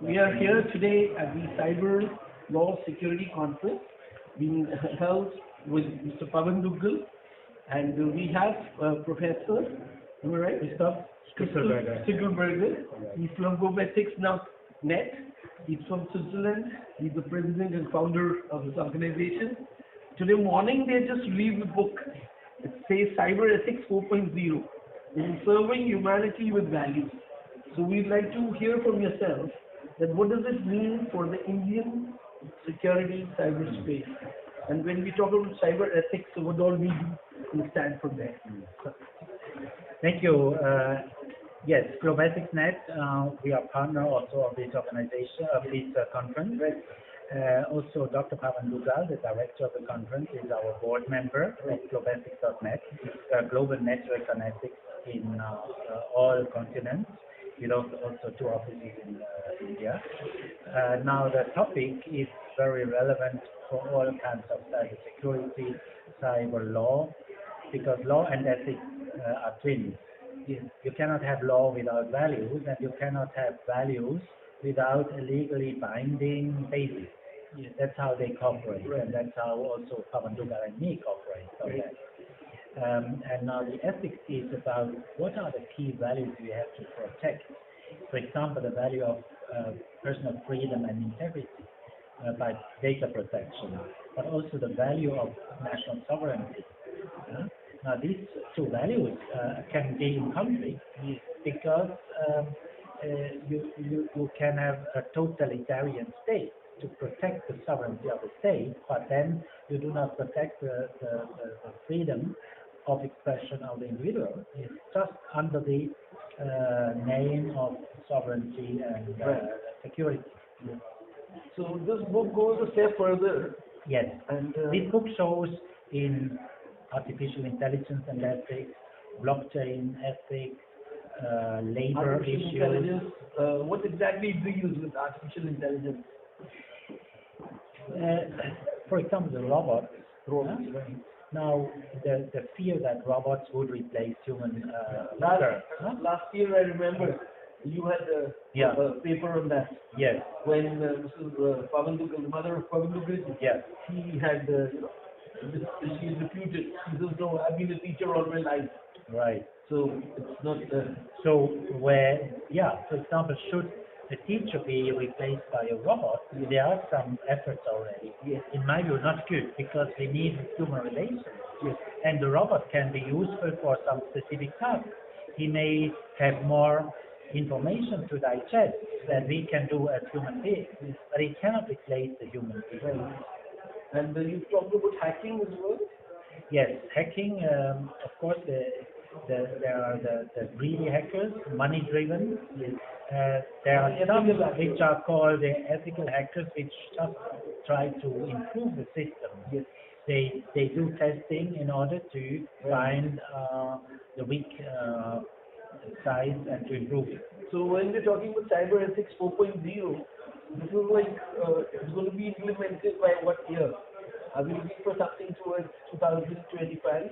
We are here today at the Cyber Law Security Conference being held with Mr. Pavan Duggal, and we have Professor, am I right, Christoph? Stueckelberger. He's from GlobeEthics.net. He's from Switzerland. He's the president and founder of this organization. Today morning they just released the book. It says Cyber Ethics 4.0. It is serving humanity with values. So we'd like to hear from yourself that what does it mean for the Indian security cyberspace? And when we talk about cyber ethics, so what all we do will stand from there. Thank you. Yes, GlobeEthics.net, we are partner also of this organization, of this conference. Also, Dr. Pavan Duggal, the director of the conference, is our board member at GlobeEthics.net, global network on ethics in all continents, with also 2 offices in India. Now, the topic is very relevant for all kinds of cybersecurity, cyber law, because law and ethics are twins. You cannot have law without values, and you cannot have values without a legally binding basis. Yes. That's how they cooperate, and that's how also Pavan Duggal and me cooperate on that. And now the ethics is about what are the key values we have to protect. For example, the value of personal freedom and integrity by data protection, but also the value of national sovereignty. Now, these 2 values can be in conflict because you can have a totalitarian state to protect the sovereignty of the state, but then you do not protect the freedom of expression of the individual. It's just under the name of sovereignty and security. So this book goes a step further. Yes, and this book shows in artificial intelligence and ethics, blockchain ethics, labor issues. What exactly deals with artificial intelligence? For example, the robots. Now, the fear that robots would replace human labor. Last year, I remember you had a paper on that. Yes. When Mrs. Pavan Duggal, the mother of Pavan Duggal, yes, she had she is refuted. She says, "No, I've been a teacher all my life." Right. So it's not. So where, for example, should a teacher be replaced by a robot? Yes. There are some efforts already. Yes. In my view, not good, because we need human relations. Yes. And the robot can be useful for some specific task. He may have more information to digest than we can do as human beings, but he cannot replace the human being. Right. And you talked about hacking as well? Yes, hacking, of course, there are the greedy hackers, money-driven. Yes. There are some which are called the ethical hackers, which just try to improve the system. Yes. They do testing in order to find the weak side and to improve it. So when we're talking about cyber ethics 4.0, this is like it's going to be implemented by what year? Are we looking for something towards 2025?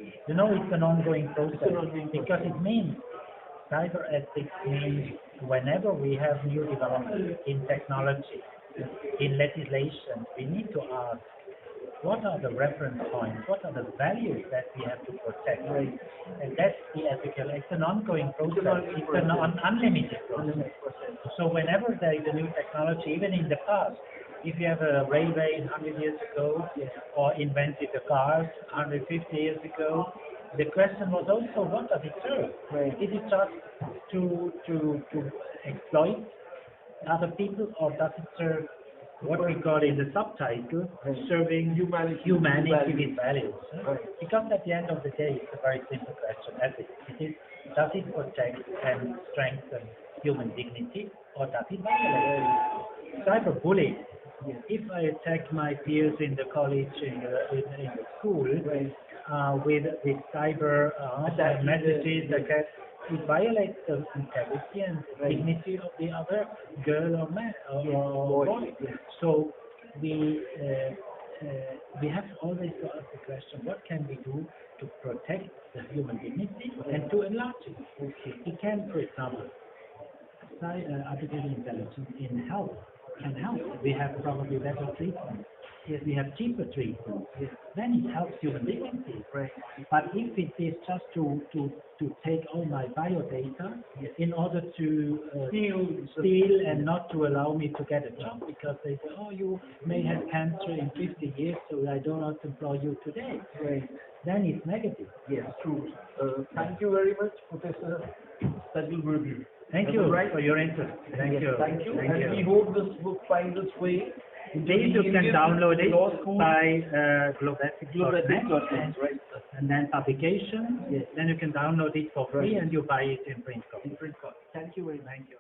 It's an ongoing process, because it means cyber ethics means whenever we have new developments in technology, in legislation, we need to ask, what are the reference points? What are the values that we have to protect? Right. And that's the ethical. It's an ongoing process. It's an unlimited process. So whenever there is a new technology, even in the past, if you have a railway 100 years ago, or invented the cars 150 years ago, the question was also, what does it serve? Right. Is it just to exploit other people, or does it serve what we call in the subtitle, serving humanity with values? Right. Because at the end of the day, it's a very simple question. Ethics. It is, does it protect and strengthen human dignity, or does it violate? Cyberbullying. Yes. If I attack my peers in the college, in the school, with cyber messages, it violates the integrity and dignity of the other girl or man or boy. So we have always to ask the question: what can we do to protect the human dignity and to enlarge it? Okay. We can, for example, artificial intelligence in health can help. We have probably better treatment. Yes, we have cheaper treatment. Yes. Then it helps human dignity. Right. But if it is just to take all my biodata in order to steal and not to allow me to get a job because they say, oh, you may have cancer in 50 years, so I do not employ you today. Right. Then it's negative. Yes, true. Thank you very much, Professor Stueckelberger. Thank you for your interest. Thank you. Thank you. Thank And you. we hope this book finds its way. Indeed, you can download it by Globethics.net, right? and then publication. Yes. Then you can download it for free and you buy it in print copy. Thank you very much. Thank you.